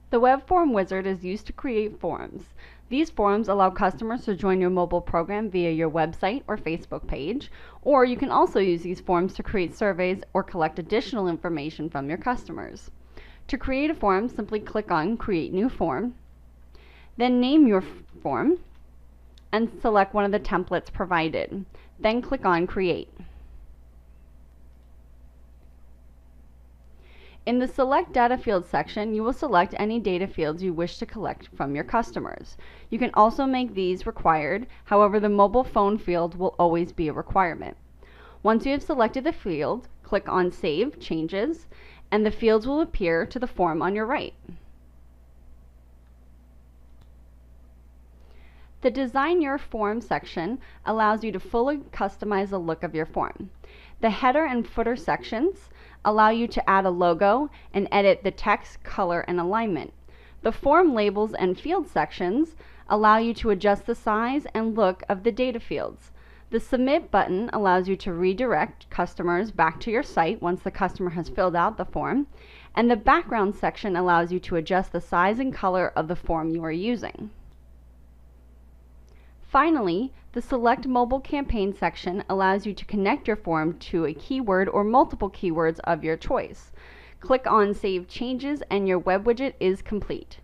The web form wizard is used to create forms. These forms allow customers to join your mobile program via your website or Facebook page, or you can also use these forms to create surveys or collect additional information from your customers. To create a form, simply click on Create New Form, then name your form, and select one of the templates provided. Then click on Create. In the Select Data Fields section, you will select any data fields you wish to collect from your customers. You can also make these required, however the mobile phone field will always be a requirement. Once you have selected the field, click on Save Changes, and the fields will appear to the form on your right. The Design Your Form section allows you to fully customize the look of your form. The header and footer sections allow you to add a logo and edit the text, color, and alignment. The form labels and field sections allow you to adjust the size and look of the data fields. The Submit button allows you to redirect customers back to your site once the customer has filled out the form, and the Background section allows you to adjust the size and color of the form you are using. Finally, the Select Mobile Campaign section allows you to connect your form to a keyword or multiple keywords of your choice. Click on Save Changes and your web widget is complete.